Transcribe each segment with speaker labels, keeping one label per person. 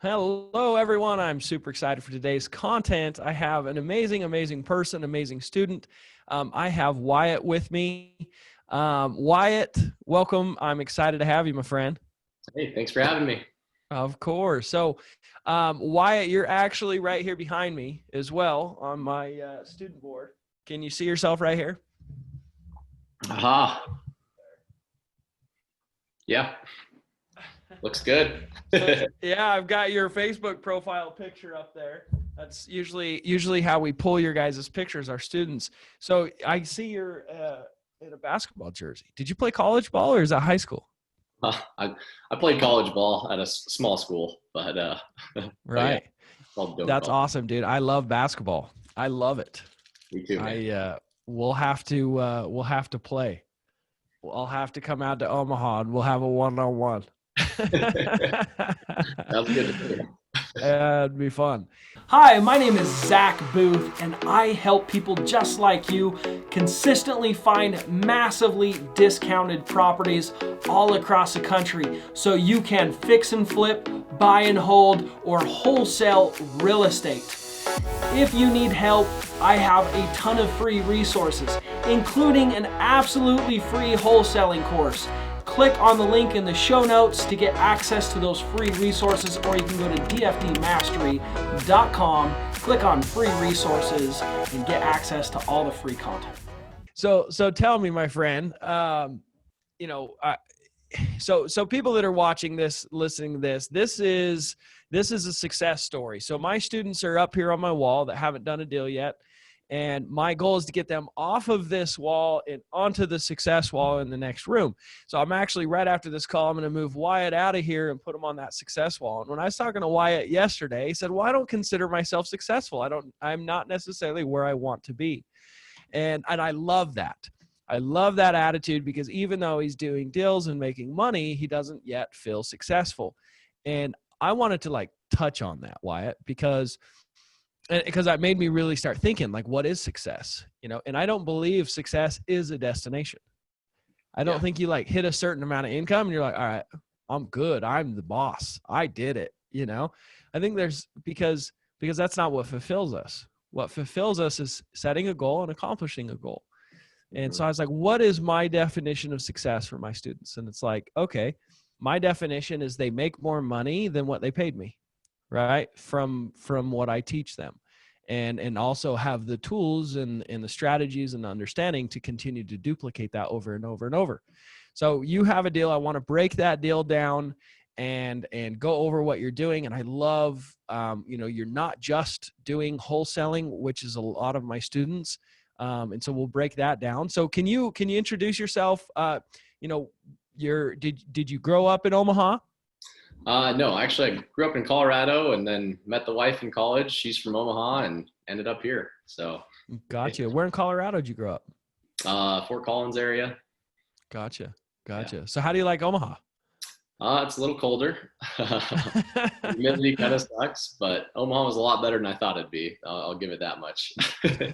Speaker 1: Hello, everyone. I'm super excited for today's content. I have an amazing person, amazing student. I have Wyatt with me. Wyatt, welcome. I'm excited to have you, my friend.
Speaker 2: Hey, thanks for having me.
Speaker 1: Of course. So, Wyatt, you're actually right here behind me as well on my student board. Can you see yourself right here?
Speaker 2: Aha. Yeah, looks good.
Speaker 1: So, yeah, I've got your Facebook profile picture up there. That's usually how we pull your guys' pictures, our students. So I see you're in a basketball jersey. Did you play college ball or is that high school?
Speaker 2: I played college ball at a small school, but but yeah,
Speaker 1: Right.
Speaker 2: called dome
Speaker 1: That's
Speaker 2: ball.
Speaker 1: awesome, dude. I love basketball. I love it.
Speaker 2: Me too, man.
Speaker 1: We'll have to play. I'll have to come out to Omaha and we'll have a one-on-one.
Speaker 2: Sounds good to me.
Speaker 1: It'd be fun.
Speaker 3: Hi, my name is Zack Boothe, and I help people just like you consistently find massively discounted properties all across the country so you can fix and flip, buy and hold, or wholesale real estate. If you need help, I have a ton of free resources, including an absolutely free wholesaling course. Click on the link in the show notes to get access to those free resources, or you can go to dfdmastery.com, click on free resources, and get access to all the free content.
Speaker 1: So tell me, my friend, so people that are watching this, listening to this is a success story. So my students are up here on my wall that haven't done a deal yet. And my goal is to get them off of this wall and onto the success wall in the next room. So I'm actually, right after this call, I'm going to move Wyatt out of here and put him on that success wall. And when I was talking to Wyatt yesterday, he said, well, I don't consider myself successful. I'm not necessarily where I want to be. And I love that. I love that attitude, because even though he's doing deals and making money, he doesn't yet feel successful. And I wanted to touch on that, Wyatt, because that made me really start thinking, what is success? And I don't believe success is a destination. I don't think you hit a certain amount of income and you're like, all right, I'm good. I'm the boss. I did it. I think because that's not what fulfills us. What fulfills us is setting a goal and accomplishing a goal. And so I was like, what is my definition of success for my students? And it's like, okay, my definition is they make more money than what they paid me. Right. From what I teach them, and also have the tools and the strategies and the understanding to continue to duplicate that over and over and over. So you have a deal. I want to break that deal down and go over what you're doing. And I love, you're not just doing wholesaling, which is a lot of my students. And so we'll break that down. So can you introduce yourself? Did you grow up in Omaha?
Speaker 2: No, actually, I grew up in Colorado and then met the wife in college. She's from Omaha and ended up here. So,
Speaker 1: gotcha. Where in Colorado did you grow up?
Speaker 2: Fort Collins area.
Speaker 1: Gotcha.
Speaker 2: Yeah.
Speaker 1: So how do you like Omaha?
Speaker 2: It's a little colder. Humidity kind of sucks, but Omaha was a lot better than I thought it'd be. I'll give it that much. I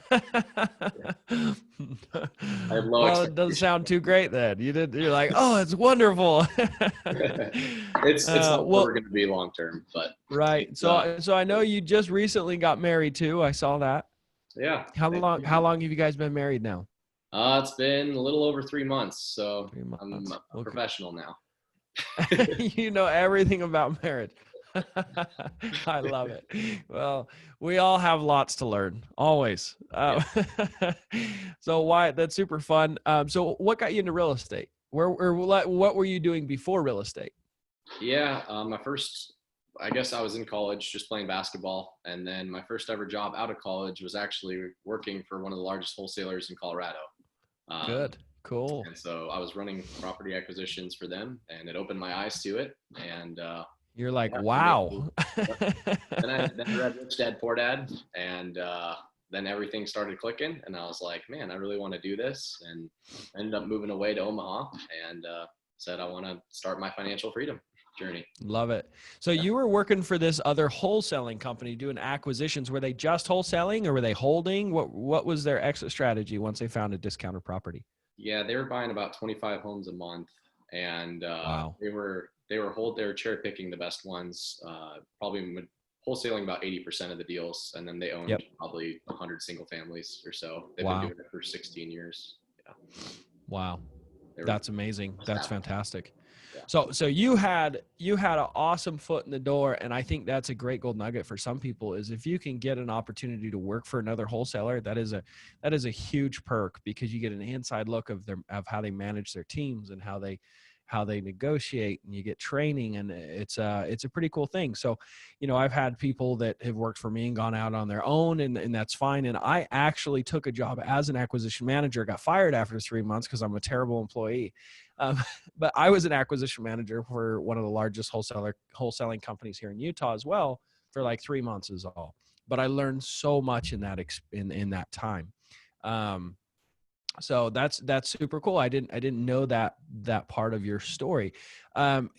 Speaker 2: have low
Speaker 1: well, it doesn't sound too great then. You're like, oh, it's wonderful.
Speaker 2: It's not where we're going to be long term, but
Speaker 1: right. So I know you just recently got married too. I saw that.
Speaker 2: Yeah.
Speaker 1: How long have you guys been married now?
Speaker 2: It's been a little over 3 months, so
Speaker 1: 3 months.
Speaker 2: I'm a professional now.
Speaker 1: You know everything about marriage. I love it. Well, we all have lots to learn, always. So Wyatt, that's super fun. So what got you into real estate? What were you doing before real estate?
Speaker 2: Yeah, I guess I was in college just playing basketball. And then my first ever job out of college was actually working for one of the largest wholesalers in Colorado.
Speaker 1: Good. Cool.
Speaker 2: And so I was running property acquisitions for them, and it opened my eyes to it. And
Speaker 1: you're like, wow.
Speaker 2: Then I read Rich Dad Poor Dad, and then everything started clicking. And I was like, man, I really want to do this. And I ended up moving away to Omaha and said I want to start my financial freedom journey.
Speaker 1: Love it. So you were working for this other wholesaling company doing acquisitions. Were they just wholesaling or were they holding? What was their exit strategy once they found a discounted property?
Speaker 2: Yeah, they were buying about 25 homes a month, and
Speaker 1: wow.
Speaker 2: they were they were cherry picking the best ones, probably wholesaling about 80% of the deals. And then they owned
Speaker 1: Yep.
Speaker 2: probably 100 single families or so. They've
Speaker 1: Wow.
Speaker 2: been doing it for 16 years. Yeah.
Speaker 1: Wow.
Speaker 2: They were
Speaker 1: That's amazing. That's fantastic.
Speaker 2: Yeah.
Speaker 1: So you had an awesome foot in the door, and I think that's a great gold nugget for some people is if you can get an opportunity to work for another wholesaler, that is a huge perk because you get an inside look of how they manage their teams and how they negotiate, and you get training, and it's a pretty cool thing. So, I've had people that have worked for me and gone out on their own, and that's fine. And I actually took a job as an acquisition manager, got fired after 3 months because I'm a terrible employee. But I was an acquisition manager for one of the largest wholesaling companies here in Utah as well for like 3 months is all. But I learned so much in that in that time. So that's super cool. I didn't know that part of your story.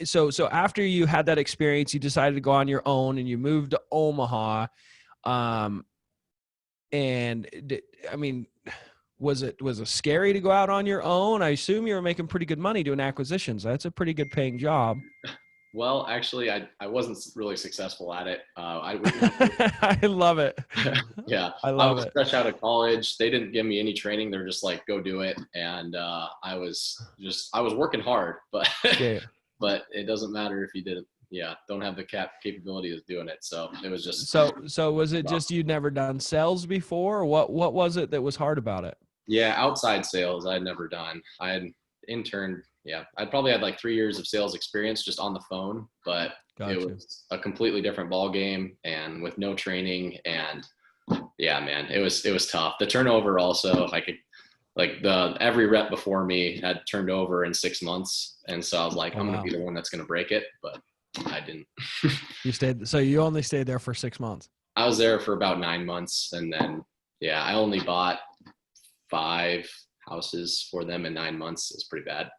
Speaker 1: So after you had that experience, you decided to go on your own and you moved to Omaha. Was it scary to go out on your own? I assume you were making pretty good money doing acquisitions. That's a pretty good paying job.
Speaker 2: Well, actually, I wasn't really successful at it.
Speaker 1: I love it.
Speaker 2: Yeah,
Speaker 1: I love
Speaker 2: was
Speaker 1: it.
Speaker 2: fresh out of college. They didn't give me any training. They were just like, go do it. And I was working hard, but
Speaker 1: Yeah.
Speaker 2: but it doesn't matter if you don't have the capability of doing it. So it was just.
Speaker 1: So was it just you'd never done sales before? Or what was it that was hard about it?
Speaker 2: Yeah, outside sales I'd never done. I had interned. Yeah, I'd probably had like 3 years of sales experience just on the phone, but
Speaker 1: Gotcha.
Speaker 2: It was a completely different ball game and with no training. And yeah, man, it was tough. The turnover also, every rep before me had turned over in 6 months, and so I was like, I'm gonna be the one that's gonna break it, but I didn't.
Speaker 1: You only stayed there for 6 months.
Speaker 2: I was there for about 9 months, and then I only bought 5 houses for them in 9 months. It's pretty bad.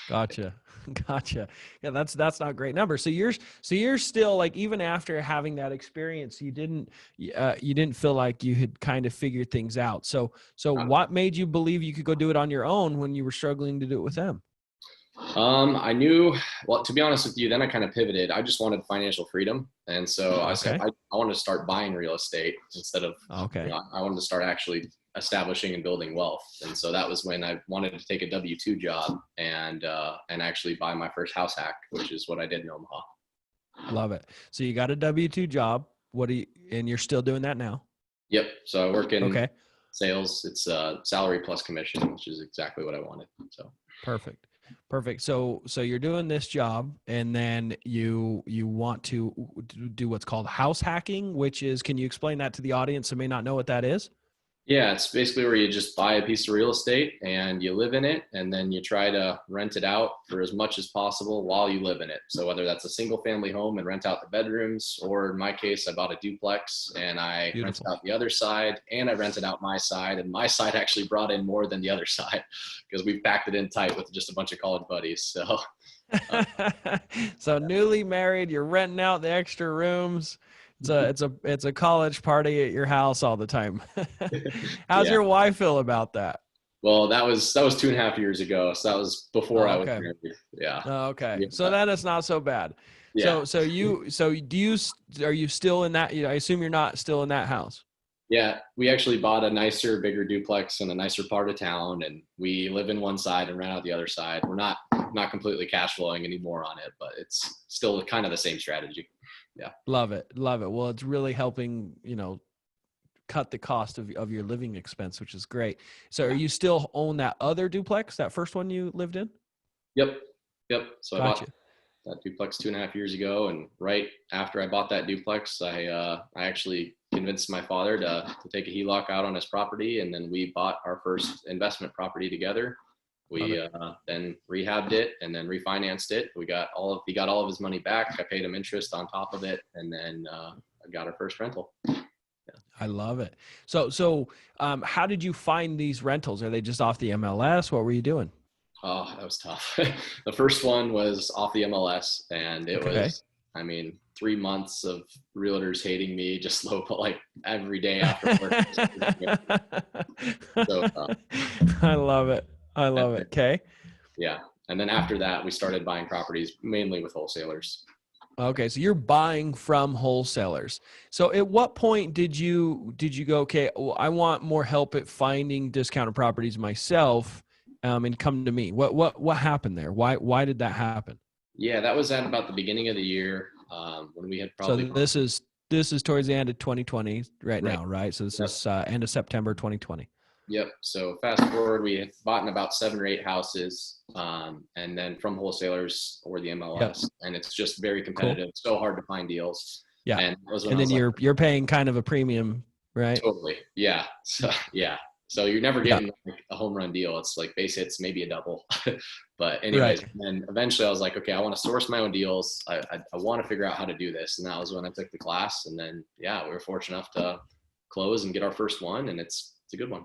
Speaker 1: Gotcha. Yeah, that's not a great number. So you're still like, even after having that experience, you didn't feel like you had kind of figured things out. So what made you believe you could go do it on your own when you were struggling to do it with them?
Speaker 2: I knew, well, to be honest with you, then I kind of pivoted. I just wanted financial freedom. And so I said, I wanted to start buying real estate instead of, I wanted to start actually establishing and building wealth. And so that was when I wanted to take a W-2 job and actually buy my first house hack, which is what I did in Omaha.
Speaker 1: Love it. So you got a W-2 job. And you're still doing that now?
Speaker 2: Yep. So I work in sales. It's salary plus commission, which is exactly what I wanted. So
Speaker 1: perfect. So you're doing this job, and then you want to do what's called house hacking, which is, can you explain that to the audience who may not know what that is?
Speaker 2: Yeah, it's basically where you just buy a piece of real estate and you live in it, and then you try to rent it out for as much as possible while you live in it. So whether that's a single family home and rent out the bedrooms, or in my case, I bought a duplex and I rented out the other side, and I rented out my side, and my side actually brought in more than the other side because we packed it in tight with just a bunch of college buddies. So,
Speaker 1: so newly married, you're renting out the extra rooms. It's a college party at your house all the time. How's your wife feel about that?
Speaker 2: Well, that was 2.5 years ago. So that was before I was married. Yeah.
Speaker 1: Oh, okay. Yeah. So that is not so bad.
Speaker 2: Yeah.
Speaker 1: So are you still in that? I assume you're not still in that house.
Speaker 2: Yeah, we actually bought a nicer, bigger duplex in a nicer part of town, and we live in one side and rent out the other side. We're not completely cash flowing anymore on it, but it's still kind of the same strategy. Yeah.
Speaker 1: Love it. Well, it's really helping, cut the cost of your living expense, which is great. So are you still own that other duplex, that first one you lived in?
Speaker 2: Yep. So
Speaker 1: Gotcha.
Speaker 2: I bought that duplex 2.5 years ago. And right after I bought that duplex, I actually convinced my father to take a HELOC out on his property. And then we bought our first investment property together. We then rehabbed it and then refinanced it. He got all of his money back. I paid him interest on top of it. And then I got our first rental. Yeah.
Speaker 1: I love it. So how did you find these rentals? Are they just off the MLS? What were you doing?
Speaker 2: Oh, that was tough. The first one was off the MLS, and it was, 3 months of realtors hating me, just like every day after work. So,
Speaker 1: I love it. Okay.
Speaker 2: Yeah. And then after that, we started buying properties mainly with wholesalers.
Speaker 1: Okay, so you're buying from wholesalers. So at what point did you go, okay, well, I want more help at finding discounted properties myself, and come to me? What happened there? Why did that happen?
Speaker 2: Yeah, that was at about the beginning of the year, when we had
Speaker 1: So
Speaker 2: probably
Speaker 1: this is towards the end of 2020 right
Speaker 2: right.
Speaker 1: now, right? So this
Speaker 2: Yep.
Speaker 1: is end of September 2020.
Speaker 2: Yep. So fast forward, we had bought in about 7 or 8 houses, and then from wholesalers or the MLS,
Speaker 1: Yep.
Speaker 2: and it's just very
Speaker 1: Cool.
Speaker 2: competitive. So hard to find deals.
Speaker 1: Yeah.
Speaker 2: And that was when
Speaker 1: And
Speaker 2: I
Speaker 1: then
Speaker 2: was like,
Speaker 1: you're paying kind of a premium, right?
Speaker 2: totally, yeah. So yeah. So you're never
Speaker 1: Yeah.
Speaker 2: getting like a home run deal. It's like base hits, maybe a double. But
Speaker 1: Right.
Speaker 2: anyways, then eventually I was like, okay, I want to source my own deals. I want to figure out how to do this. And that was when I took the class. And then, yeah, we were fortunate enough to close and get our first one. And it's a good one.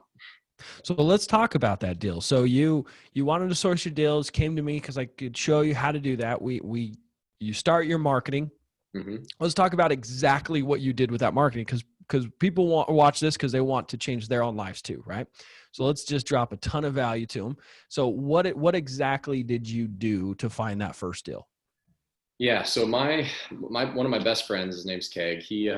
Speaker 1: So let's talk about that deal. So you wanted to source your deals, came to me because I could show you how to do that. You start your marketing.
Speaker 2: Mm-hmm.
Speaker 1: Let's talk about exactly what you did with that marketing, because people watch this because they want to change their own lives too, right? So let's just drop a ton of value to them. So what exactly did you do to find that first deal?
Speaker 2: Yeah, so my one of my best friends, his name's Keg. He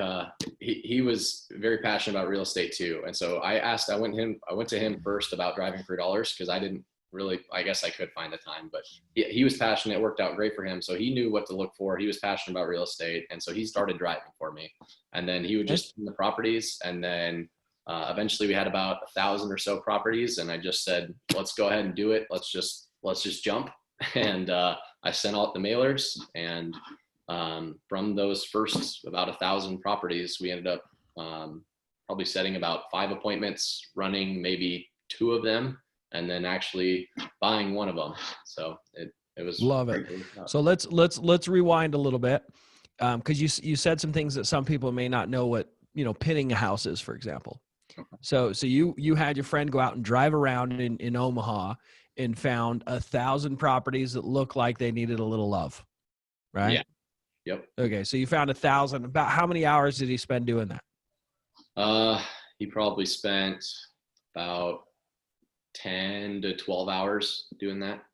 Speaker 2: was very passionate about real estate too, and so I went to him first about driving for dollars because I didn't really, I guess I could find the time, but he was passionate. It worked out great for him, so he knew what to look for. He was passionate about real estate, and so he started driving for me, and then he would just find the properties, and then eventually we had about 1,000 or so properties, and I just said, let's go ahead and do it. Let's just jump. And I sent out the mailers, and from those first about 1,000 properties, we ended up probably setting about 5 appointments, running maybe 2 of them, and then actually buying 1 of them. So it was
Speaker 1: Love it. So let's rewind a little bit, because you said some things that some people may not know what pinning a house is, for example. So you had your friend go out and drive around in Omaha and found 1,000 properties that looked like they needed a little love, right?
Speaker 2: Yeah. Yep.
Speaker 1: Okay, so you found 1,000. About how many hours did he spend doing that?
Speaker 2: He probably spent about 10 to 12 hours doing that.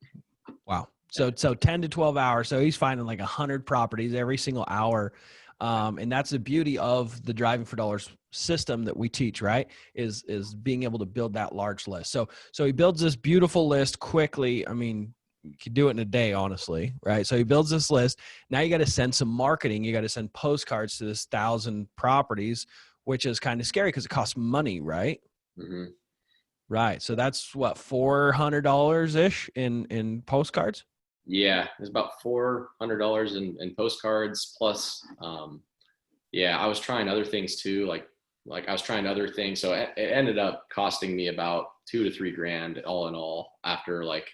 Speaker 1: Wow. So 10 to 12 hours. So he's finding like 100 properties every single hour. And that's the beauty of the driving for dollars system that we teach, right? Is being able to build that large list. So he builds this beautiful list quickly. I mean, you could do it in a day, honestly, right? So he builds this list. Now you got to send some marketing. You got to send postcards to this 1,000 properties, which is kind of scary because it costs money, right?
Speaker 2: Mm-hmm.
Speaker 1: Right. So that's what, $400 ish in postcards.
Speaker 2: Yeah, it's about $400 in postcards plus. Yeah, I was trying other things too, like I was trying other things, so it ended up costing me about $2 to $3 grand all in all, after like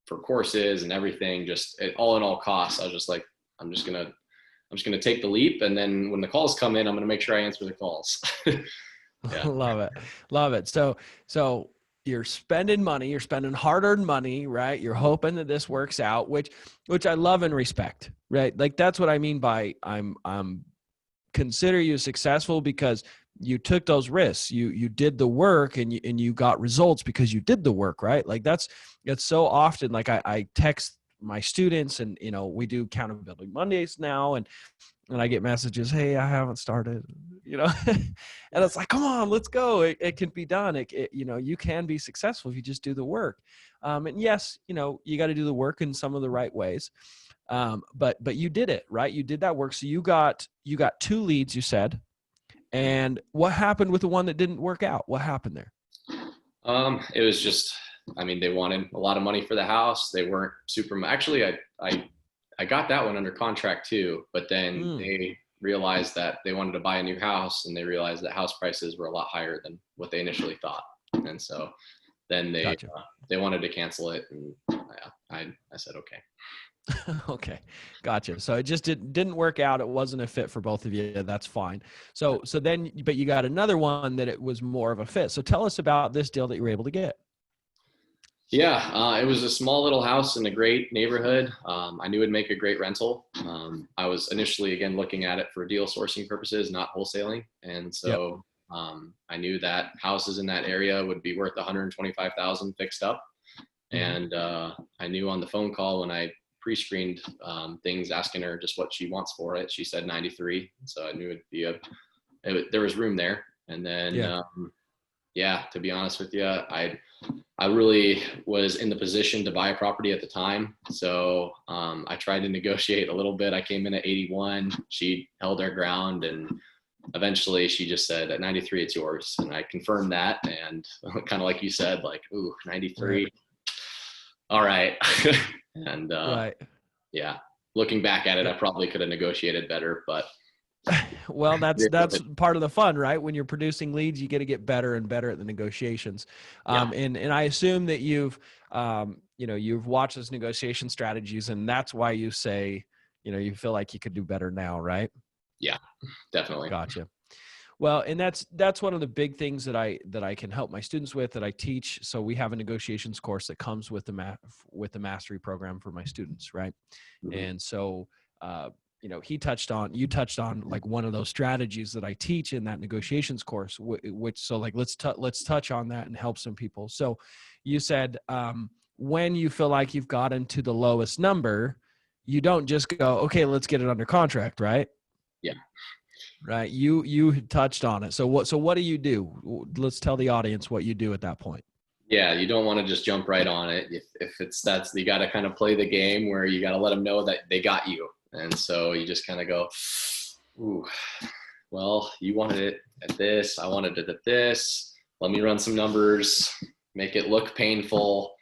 Speaker 2: for courses and everything. Just all in all costs. I was just like, I'm just gonna take the leap, and then when the calls come in, I'm gonna make sure I answer the calls. Yeah.
Speaker 1: Love it. So you're spending money, you're spending hard-earned money, right? You're hoping that this works out, which I love and respect, right? Like that's what I mean by I'm consider you successful because you took those risks. You did the work and you got results because you did the work, right? Like it's so often, like I text my students, and we do accountability Mondays now, and I get messages, hey, I haven't started, and it's like, come on, let's go. It can be done. You can be successful if you just do the work. And yes, you got to do the work in some of the right ways. But you did it, right? You did that work. So you got 2 leads, you said. And what happened with the one that didn't work out? What happened there?
Speaker 2: It was just, I mean, they wanted a lot of money for the house. They weren't super, actually, I got that one under contract too, but then they realized that they wanted to buy a new house, and they realized that house prices were a lot higher than what they initially thought. And so then they,
Speaker 1: Gotcha.
Speaker 2: They wanted to cancel it, and I said, okay.
Speaker 1: Okay. Gotcha. So it just didn't work out. It wasn't a fit for both of you. That's fine. So then, but you got another one that it was more of a fit. So tell us about this deal that you were able to get.
Speaker 2: Yeah, it was a small little house in a great neighborhood. I knew it'd make a great rental. I was initially, again, looking at it for deal sourcing purposes, not wholesaling. And so I knew that houses in that area would be worth $125,000 fixed up. And I knew on the phone call when I pre-screened things, asking her just what she wants for it, she said 93. So I knew it'd be there was room there. And then, yeah, to be honest with you, I really was in the position to buy a property at the time. So I tried to negotiate a little bit. I came in at 81. She held her ground, and eventually she just said, at 93, it's yours. And I confirmed that. And kind of like you said, like, ooh, 93. Right. All right. And
Speaker 1: right.
Speaker 2: Yeah, looking back at it, I probably could have negotiated better, but
Speaker 1: well, that's part of the fun, right? When you're producing leads, you get to get better and better at the negotiations. And I assume that you've watched those negotiation strategies, and that's why you say, you feel like you could do better now, right?
Speaker 2: Yeah, definitely.
Speaker 1: Gotcha. Well, and that's one of the big things that I can help my students with, that I teach. So we have a negotiations course that comes with the mastery program for my students, right? Mm-hmm. And so, you touched on like one of those strategies that I teach in that negotiations course, let's touch on that and help some people. So you said, when you feel like you've gotten to the lowest number, you don't just go, okay, let's get it under contract, right?
Speaker 2: Yeah.
Speaker 1: Right. You touched on it. So what do you do? Let's tell the audience what you do at that point.
Speaker 2: Yeah. You don't want to just jump right on it. If you got to kind of play the game where you got to let them know that they got you. And so you just kind of go, ooh, well, you wanted it at this. I wanted it at this. Let me run some numbers, make it look painful.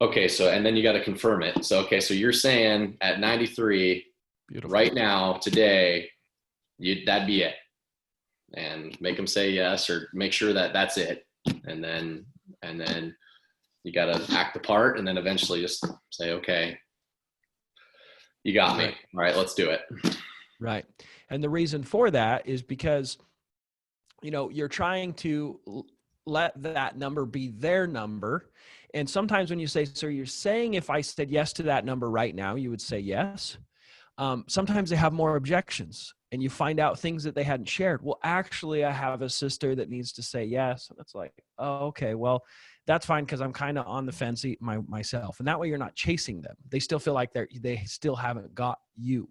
Speaker 2: Okay. So, and then you got to confirm it. So, okay. So you're saying at 93, beautiful, right now, today, that'd be it. And make them say yes, or make sure that that's it. And then you got to act the part, and then eventually just say, okay, you got me. Right. All right, let's do it.
Speaker 1: Right. And the reason for that is because, you're trying to let that number be their number. And sometimes when you say, so you're saying, if I said yes to that number right now, you would say yes. Sometimes they have more objections, and you find out things that they hadn't shared. Well, actually, I have a sister that needs to say yes. And it's like, oh, okay, well, that's fine, because I'm kind of on the fence myself. And that way you're not chasing them. They still feel like they still haven't got you,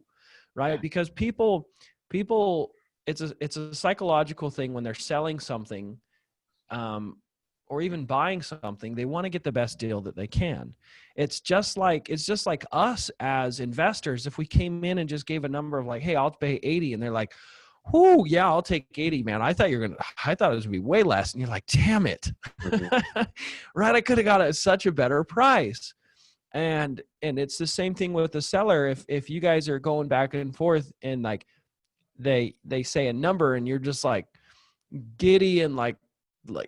Speaker 1: right? Because people, it's a psychological thing when they're selling something, or even buying something. They want to get the best deal that they can. It's just like us as investors. If we came in and just gave a number of like, hey, I'll pay 80, and they're like, whoo, yeah, I'll take 80, man. I thought it was going to be way less. And you're like, damn it. Right. I could have got such a better price. And it's the same thing with the seller. If you guys are going back and forth, and like they say a number, and you're just like giddy and like,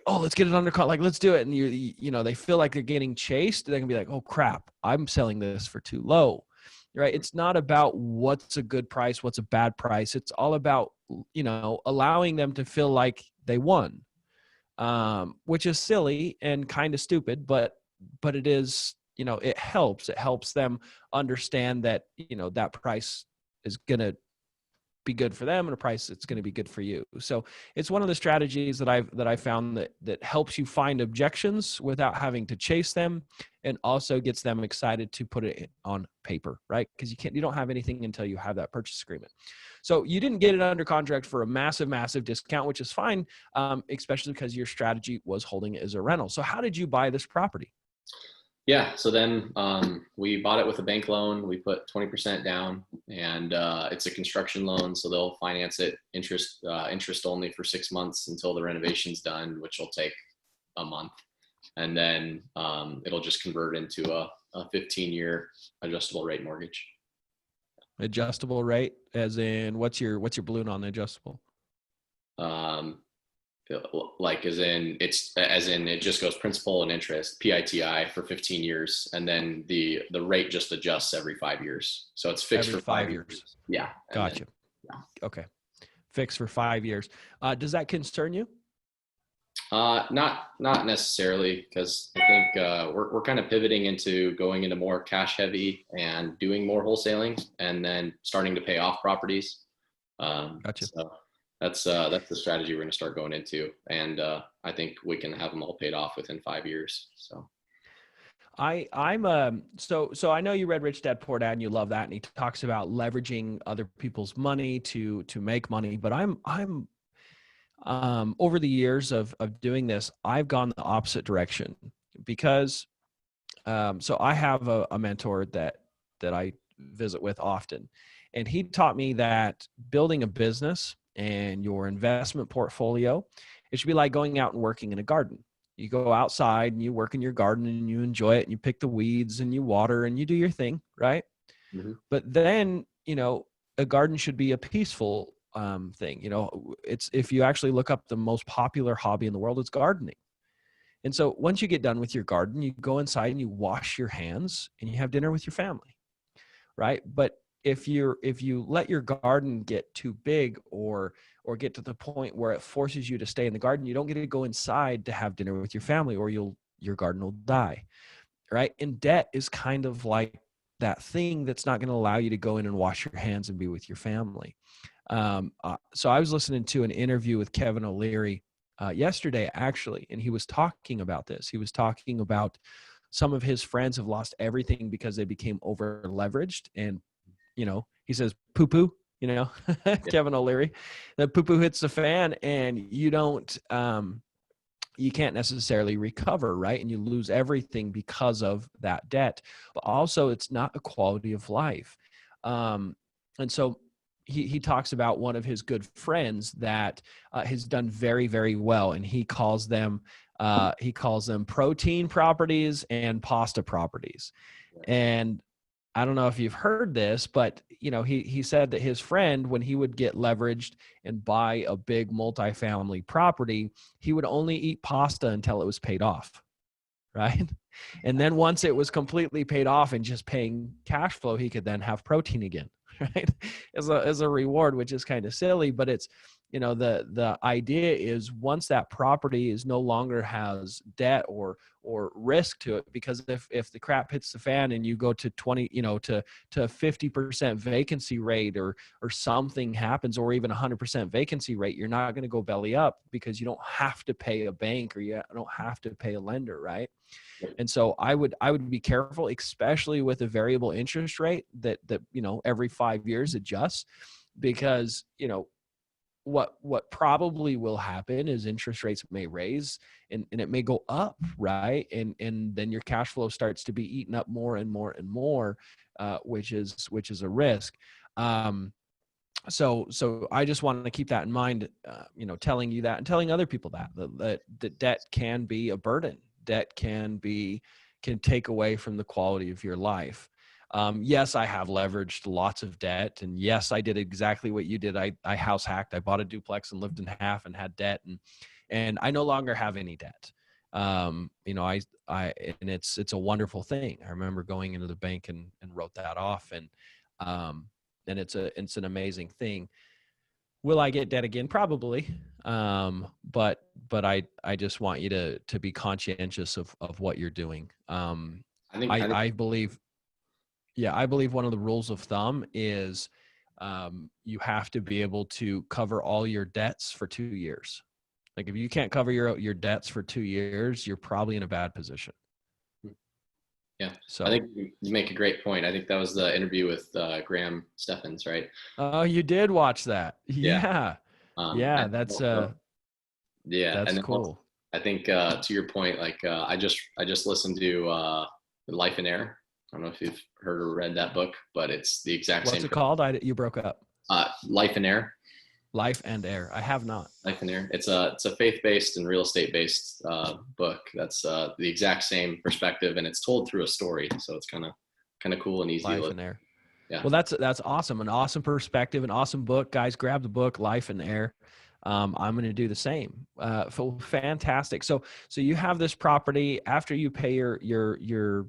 Speaker 1: oh, let's get it under contract, like, let's do it. And they feel like they're getting chased. They're gonna be like, oh crap, I'm selling this for too low, right? It's not about what's a good price, what's a bad price. It's all about, allowing them to feel like they won, which is silly and kind of stupid, but it is, it helps them understand that, that price is going to be good for them, and a price that's going to be good for you. So it's one of the strategies that I found that helps you find objections without having to chase them, and also gets them excited to put it on paper, right? Because you don't have anything until you have that purchase agreement. So you didn't get it under contract for a massive discount, which is fine, especially because your strategy was holding it as a rental. So how did you buy this property?
Speaker 2: Yeah. So then we bought it with a bank loan. We put 20% down, and it's a construction loan. So they'll finance it interest only for 6 months until the renovation's done, which will take a month. And then it'll just convert into a 15-year adjustable rate mortgage.
Speaker 1: Adjustable rate, as in what's your balloon on the adjustable?
Speaker 2: Like as in it just goes principal and interest, PITI, for 15 years, and then the rate just adjusts every 5 years. So it's fixed for 5 years. Yeah.
Speaker 1: Gotcha. Okay. Fixed for 5 years. Does that concern you?
Speaker 2: Not necessarily, because I think we're kind of pivoting into going into more cash heavy and doing more wholesaling, and then starting to pay off properties.
Speaker 1: Gotcha.
Speaker 2: So that's the strategy we're going to start going into, and I think we can have them all paid off within 5 years. So,
Speaker 1: So I know you read Rich Dad Poor Dad and you love that, and he talks about leveraging other people's money to make money. But I'm over the years of doing this, I've gone the opposite direction because so I have a mentor that I visit with often, and he taught me that building a business and your investment portfolio, it should be like going out and working in a garden. You go outside and you work in your garden and you enjoy it and you pick the weeds and you water and you do your thing, right?
Speaker 2: Mm-hmm.
Speaker 1: But then, a garden should be a peaceful thing. It's, if you actually look up the most popular hobby in the world, it's gardening. And so once you get done with your garden, you go inside and you wash your hands and you have dinner with your family, right? But if you let your garden get too big or get to the point where it forces you to stay in the garden, you don't get to go inside to have dinner with your family, or your garden will die, right? And debt is kind of like that thing that's not going to allow you to go in and wash your hands and be with your family. So I was listening to an interview with Kevin O'Leary yesterday, actually, and he was talking about this. He was talking about some of his friends have lost everything because they became over leveraged. And, he says, poo poo, Kevin O'Leary, the poo poo hits the fan and you can't necessarily recover, right? And you lose everything because of that debt. But also, it's not a quality of life. And so he talks about one of his good friends that has done very, very well, and he calls them protein properties and pasta properties. And I don't know if you've heard this, but he said that his friend, when he would get leveraged and buy a big multifamily property, he would only eat pasta until it was paid off, right? And then once it was completely paid off and just paying cash flow, he could then have protein again, right? As a reward, which is kind of silly, but it's, the idea is once that property is no longer has debt or risk to it, because if the crap hits the fan and you go to 20, to 50% vacancy rate or something happens, or even 100% vacancy rate, you're not going to go belly up because you don't have to pay a bank or you don't have to pay a lender, right? And so I would be careful, especially with a variable interest rate that every 5 years adjusts, because what probably will happen is interest rates may raise and it may go up, right? And then your cash flow starts to be eaten up more and more and more, which is a risk. So I just want to keep that in mind, telling you that and telling other people that debt can be a burden. Debt can take away from the quality of your life. Yes, I have leveraged lots of debt, and yes, I did exactly what you did. I house hacked. I bought a duplex and lived in half and had debt, and I no longer have any debt. And it's a wonderful thing. I remember going into the bank and wrote that off, and it's an amazing thing. Will I get debt again? Probably. But I just want you to be conscientious of what you're doing. I believe one of the rules of thumb is you have to be able to cover all your debts for 2 years. Like if you can't cover your debts for 2 years, you're probably in a bad position.
Speaker 2: Yeah.
Speaker 1: So
Speaker 2: I think you make a great point. I think that was the interview with Graham Steffens, right?
Speaker 1: Oh, you did watch that. Yeah. Yeah.
Speaker 2: That's
Speaker 1: cool.
Speaker 2: Also, I think to your point, like I just listened to Life in Air. I don't know if you've heard or read that book, but it's the exact same.
Speaker 1: What's it called? You broke up.
Speaker 2: Life in Air.
Speaker 1: Life and Air. I have not.
Speaker 2: Life and Air. It's a faith-based and real estate-based book. That's the exact same perspective, and it's told through a story. So it's kind of cool and easy.
Speaker 1: Life and Air.
Speaker 2: Yeah.
Speaker 1: Well, that's awesome. An awesome perspective, an awesome book. Guys, grab the book, Life and Air. I'm going to do the same. Fantastic. So you have this property after you pay your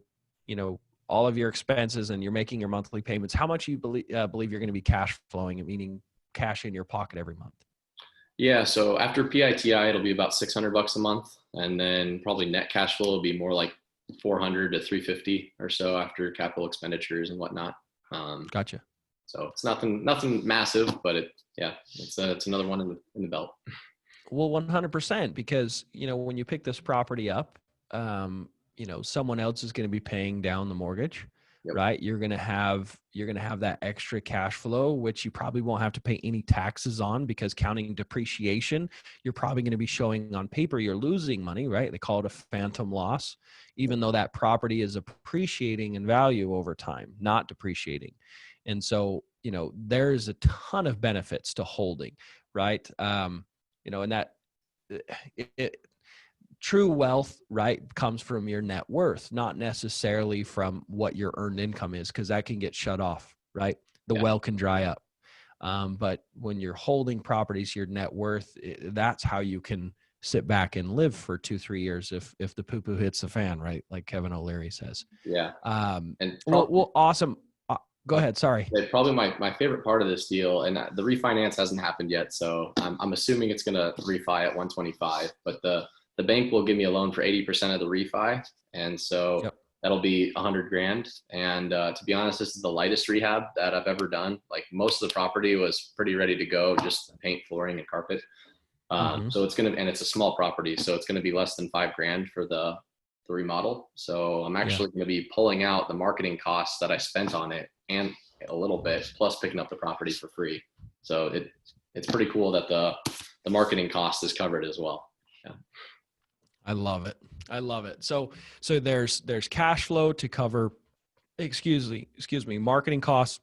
Speaker 1: all of your expenses and you're making your monthly payments. How much you believe you're going to be cash flowing, meaning cash in your pocket every month?
Speaker 2: Yeah. So after PITI, it'll be about $600 a month. And then probably net cash flow will be more like 400 to 350 or so after capital expenditures and whatnot.
Speaker 1: Gotcha.
Speaker 2: So it's nothing massive, but it's another one in the belt.
Speaker 1: Well, 100%, because, when you pick this property up, someone else is going to be paying down the mortgage.
Speaker 2: Yep.
Speaker 1: Right? You're going to have that extra cash flow, which you probably won't have to pay any taxes on, because counting depreciation, you're probably going to be showing on paper you're losing money, right? They call it a phantom loss, even though that property is appreciating in value over time, not depreciating. And so, there's a ton of benefits to holding, right? And that true wealth, right, comes from your net worth, not necessarily from what your earned income is, because that can get shut off, right? The well can dry up. But when you're holding properties, your net worth, that's how you can sit back and live for 2-3 years if the poo-poo hits the fan, right? Like Kevin O'Leary says.
Speaker 2: Yeah.
Speaker 1: And well, awesome. Go ahead. Sorry.
Speaker 2: Probably my favorite part of this deal, and the refinance hasn't happened yet, so I'm assuming it's going to refi at 125, but the bank will give me a loan for 80% of the refi. And so that'll be $100,000. And to be honest, this is the lightest rehab that I've ever done. Like, most of the property was pretty ready to go, just paint, flooring, and carpet. So it's and it's a small property, so it's going to be less than $5,000 for the remodel. So I'm actually going to be pulling out the marketing costs that I spent on it and a little bit, plus picking up the property for free. So it's pretty cool that the marketing cost is covered as well. Yeah.
Speaker 1: I love it. So there's cash flow to cover, excuse me, marketing costs,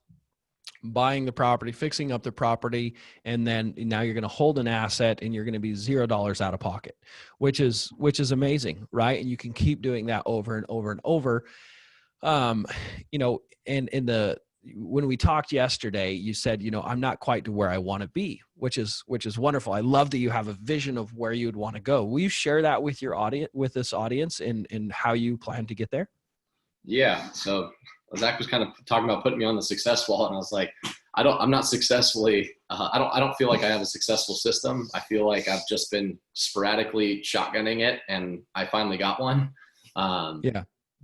Speaker 1: buying the property, fixing up the property, and then now you're going to hold an asset and you're going to be $0 out of pocket, which is amazing, right? And you can keep doing that over and over and over. And when we talked yesterday, you said, I'm not quite to where I want to be, which is wonderful. I love that you have a vision of where you'd want to go. Will you share that with your audience, with this audience, and how you plan to get there?
Speaker 2: Yeah. So Zack was kind of talking about putting me on the success wall, and I was like, I'm not successfully, I don't feel like I have a successful system. I feel like I've just been sporadically shotgunning it, and I finally got one.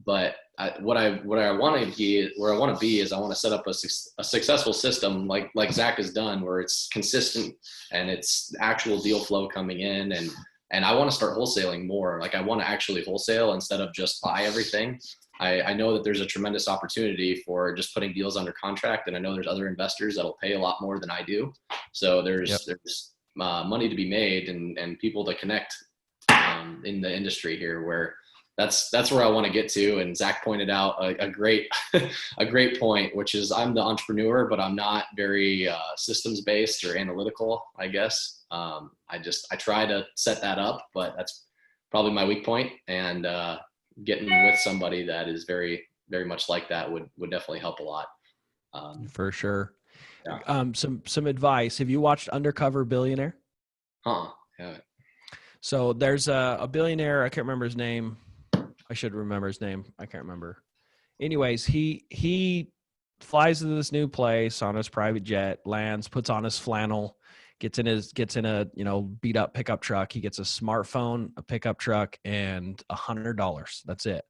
Speaker 2: But what I want to be, where I want to be, is I want to set up a successful system like Zack has done, where it's consistent and it's actual deal flow coming in, and I want to start wholesaling more. Like, I want to actually wholesale instead of just buy everything. I know that there's a tremendous opportunity for just putting deals under contract, and I know there's other investors that'll pay a lot more than I do. So there's money to be made and people to connect in the industry here, where that's where I want to get to. And Zack pointed out a great point, which is I'm the entrepreneur, but I'm not very systems based or analytical, I guess. I try to set that up, but that's probably my weak point. And getting with somebody that is very, very much like that would definitely help a lot.
Speaker 1: For sure.
Speaker 2: Yeah.
Speaker 1: Some advice. Have you watched Undercover Billionaire?
Speaker 2: Yeah.
Speaker 1: So there's a billionaire. I can't remember his name. I should remember his name. I can't remember. Anyways, he flies to this new place on his private jet, lands, puts on his flannel, gets in a beat up pickup truck. He gets a smartphone, a pickup truck, and $100. That's it.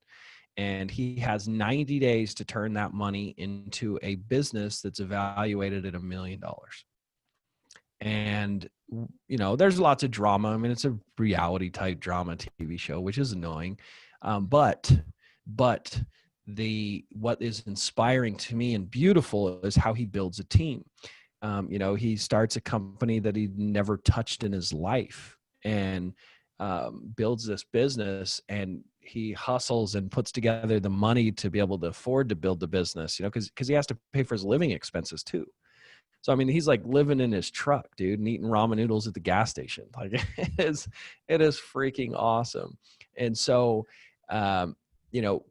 Speaker 1: And he has 90 days to turn that money into a business that's evaluated at $1 million. And, there's lots of drama. I mean, it's a reality type drama TV show, which is annoying. But what is inspiring to me and beautiful is how he builds a team. He starts a company that he'd never touched in his life and builds this business, and he hustles and puts together the money to be able to afford to build the business, because he has to pay for his living expenses too. So, I mean, he's like living in his truck, dude, and eating ramen noodles at the gas station. Like, it is freaking awesome. And so,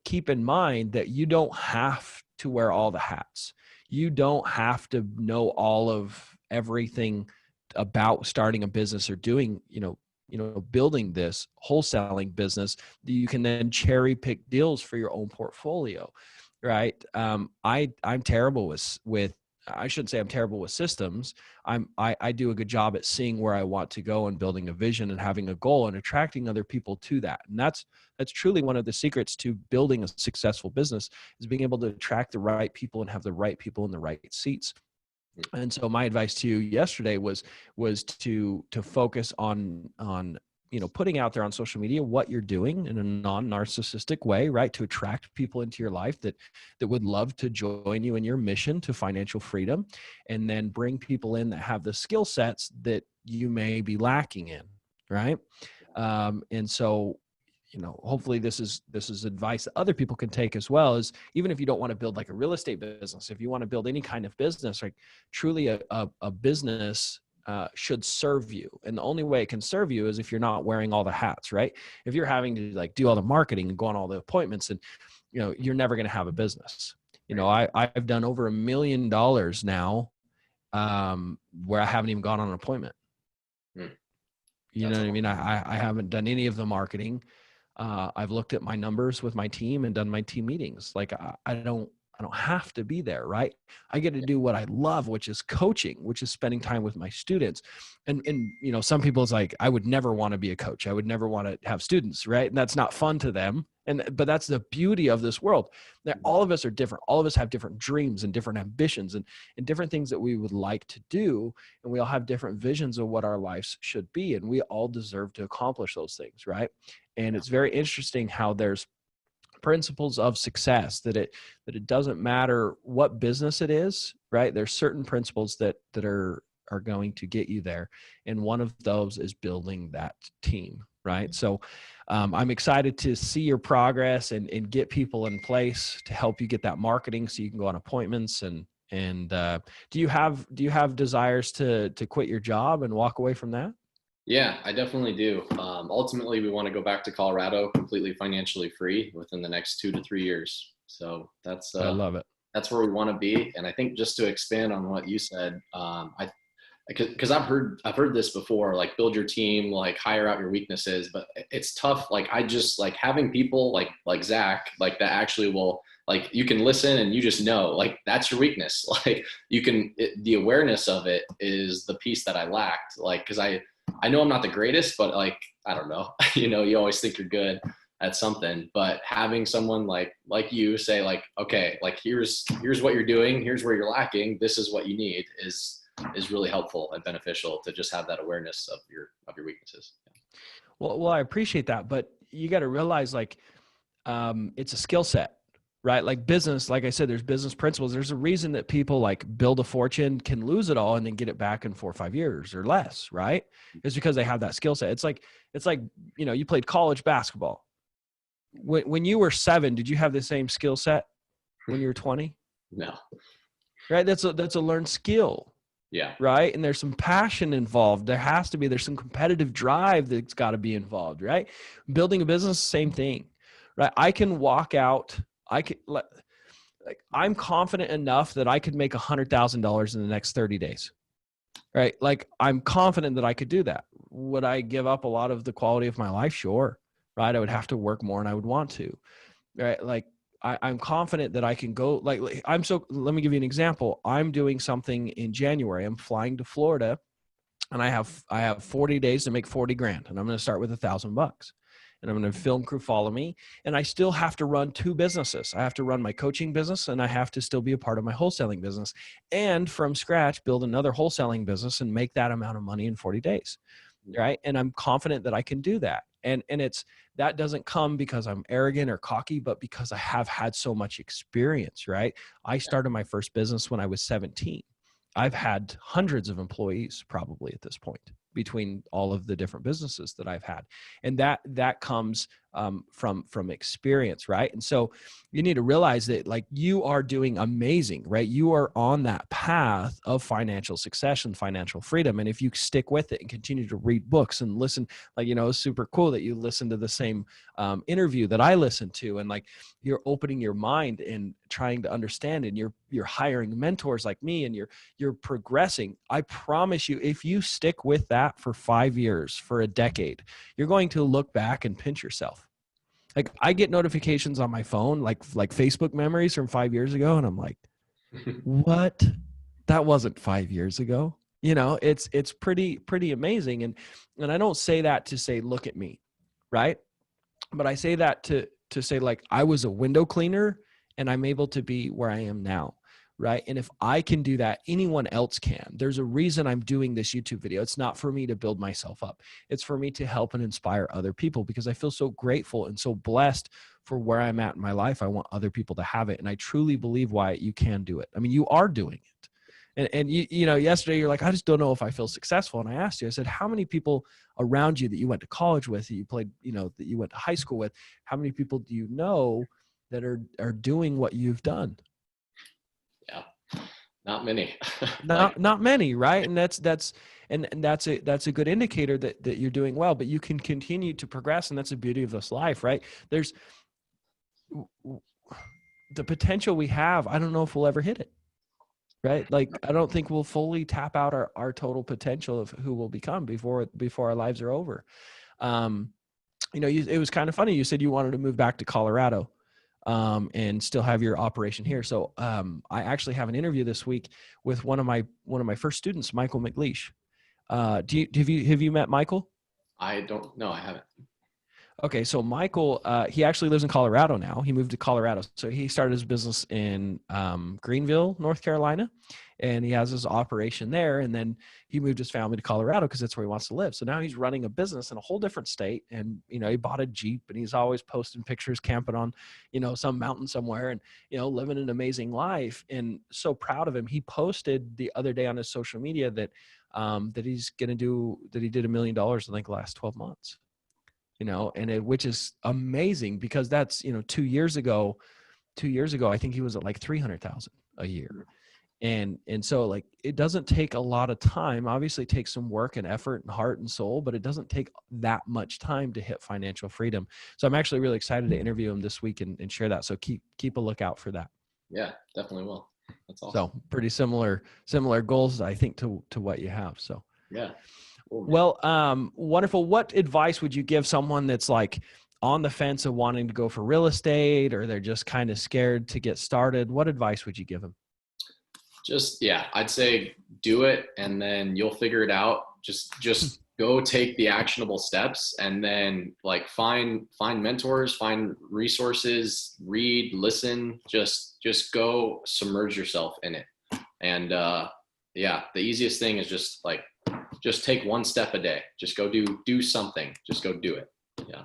Speaker 1: keep in mind that you don't have to wear all the hats. You don't have to know all of everything about starting a business or doing, building this wholesaling business. You can then cherry pick deals for your own portfolio, right? I'm terrible with I shouldn't say I'm terrible with systems. I do a good job at seeing where I want to go and building a vision and having a goal and attracting other people to that. And that's truly one of the secrets to building a successful business, is being able to attract the right people and have the right people in the right seats. And so my advice to you yesterday was to focus on putting out there on social media what you're doing in a non-narcissistic way, right? To attract people into your life that would love to join you in your mission to financial freedom, and then bring people in that have the skill sets that you may be lacking in, right? And so, hopefully this is advice that other people can take as well, is even if you don't want to build like a real estate business, if you want to build any kind of business, like truly a business should serve you. And the only way it can serve you is if you're not wearing all the hats, right? If you're having to like do all the marketing and go on all the appointments, and, you're never going to have a business. I've done over $1 million now, where I haven't even gone on an appointment. You know what I mean? I haven't done any of the marketing. I've looked at my numbers with my team and done my team meetings. Like I don't have to be there, right? I get to do what I love, which is coaching, which is spending time with my students. And some people, it's like, I would never want to be a coach. I would never want to have students, right? And that's not fun to them. But that's the beauty of this world, that all of us are different. All of us have different dreams and different ambitions and different things that we would like to do. And we all have different visions of what our lives should be. And we all deserve to accomplish those things, right? And it's very interesting how there's principles of success, that it doesn't matter what business it is, right? There's certain principles that are going to get you there. And one of those is building that team, right? So I'm excited to see your progress and get people in place to help you get that marketing so you can go on appointments. And do you have desires to quit your job and walk away from that?
Speaker 2: Yeah, I definitely do. Ultimately, we want to go back to Colorado completely financially free within the next 2 to 3 years. So that's
Speaker 1: I love it.
Speaker 2: That's where we want to be. And I think just to expand on what you said, because I've heard this before, like build your team, like hire out your weaknesses, but it's tough. Like I just like having people like Zack, like that actually will, like you can listen and you just know, like that's your weakness. Like the awareness of it is the piece that I lacked. Like, cause I know I'm not the greatest, but like, I don't know, you always think you're good at something, but having someone like you say like, okay, like here's what you're doing, here's where you're lacking, this is what you need is really helpful and beneficial to just have that awareness of your weaknesses.
Speaker 1: Well, I appreciate that, but you got to realize like, it's a skill set, right? Like business, like I said, there's business principles. There's a reason that people like build a fortune, can lose it all and then get it back in 4 or 5 years or less, right? It's because they have that skill set. It's like, you played college basketball. When you were 7, did you have the same skill set when you were 20?
Speaker 2: No.
Speaker 1: Right? That's a learned skill.
Speaker 2: Yeah.
Speaker 1: Right. And there's some passion involved. There's some competitive drive that's got to be involved, right? Building a business, same thing, right? I can walk out. I'm confident enough that I could make $100,000 in the next 30 days, right? Like I'm confident that I could do that. Would I give up a lot of the quality of my life? Sure. Right. I would have to work more and I would want to, right? Like I'm confident that I can go let me give you an example. I'm doing something in January. I'm flying to Florida and I have 40 days to make 40 grand and I'm going to start with $1,000 and I'm going to film crew follow me. And I still have to run 2 businesses. I have to run my coaching business and I have to still be a part of my wholesaling business and from scratch, build another wholesaling business and make that amount of money in 40 days. Right. And I'm confident that I can do that. And that doesn't come because I'm arrogant or cocky, but because I have had so much experience, right? I started my first business when I was 17. I've had hundreds of employees probably at this point between all of the different businesses that I've had. And that comes from experience, right? And so you need to realize that like you are doing amazing, right? You are on that path of financial success and financial freedom. And if you stick with it and continue to read books and listen, like, it's super cool that you listen to the same interview that I listened to, and like you're opening your mind and trying to understand, and you're hiring mentors like me, and you're progressing. I promise you, if you stick with that for 5 years, for a decade, you're going to look back and pinch yourself. Like I get notifications on my phone, like Facebook memories from 5 years ago. And I'm like, what? That wasn't 5 years ago. It's pretty amazing. And I don't say that to say, look at me. Right. But I say that to say like, I was a window cleaner and I'm able to be where I am now. right? And if I can do that, anyone else can. There's a reason I'm doing this YouTube video. It's not for me to build myself up. It's for me to help and inspire other people, because I feel so grateful and so blessed for where I'm at in my life. I want other people to have it. And I truly believe, Wyatt, you can do it. I mean, you are doing it. And you know, yesterday you're like, I just don't know if I feel successful. And I asked you, I said, how many people around you that you went to college with, that you played, you know, that you went to high school with, how many people do you know that are doing what you've done?
Speaker 2: Yeah, not many.
Speaker 1: Not many, right? And that's a good indicator that you're doing well, but you can continue to progress. And that's the beauty of this life, right? There's the potential we have. I don't know if we'll ever hit it. Right? Like, I don't think we'll fully tap out our total potential of who we'll become before our lives are over. You know, it was kind of funny. You said you wanted to move back to Colorado, and still have your operation here. So, I actually have an interview this week with one of my first students, Michael McLeish. Have you met Michael?
Speaker 2: I don't know. I haven't.
Speaker 1: Okay, so Michael, he actually lives in Colorado now. He moved to Colorado. So he started his business in Greenville, North Carolina, and he has his operation there. And then he moved his family to Colorado because that's where he wants to live. So now he's running a business in a whole different state. And, you know, he bought a Jeep, and he's always posting pictures camping on, you know, some mountain somewhere, and, you know, living an amazing life. And so proud of him. He posted the other day on his social media that he did $1 million in like the last 12 months. You know, which is amazing, because that's, you know, 2 years ago, I think he was at like 300,000 a year. And so, like, it doesn't take a lot of time. Obviously it takes some work and effort and heart and soul, but it doesn't take that much time to hit financial freedom. So I'm actually really excited to interview him this week and share that. So keep a lookout for that.
Speaker 2: Yeah, definitely will. That's awesome.
Speaker 1: So pretty similar goals, I think, to what you have. So
Speaker 2: yeah. Cool,
Speaker 1: well, wonderful. What advice would you give someone that's like on the fence of wanting to go for real estate, or they're just kind of scared to get started? What advice would you give them?
Speaker 2: I'd say do it, and then you'll figure it out. Just go take the actionable steps, and then like find mentors, find resources, read, listen, just go submerge yourself in it. And the easiest thing is just take one step a day. Just go do something. Just go do it. Yeah.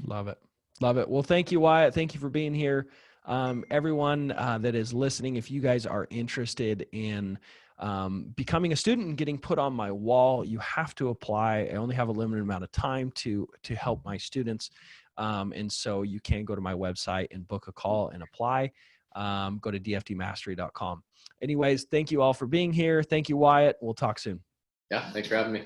Speaker 1: Love it. Well, thank you, Wyatt. Thank you for being here. Everyone that is listening, if you guys are interested in becoming a student and getting put on my wall, you have to apply. I only have a limited amount of time to help my students. And so you can go to my website and book a call and apply. Go to dftmastery.com. Anyways, thank you all for being here. Thank you, Wyatt. We'll talk soon.
Speaker 2: Yeah. Thanks for having me.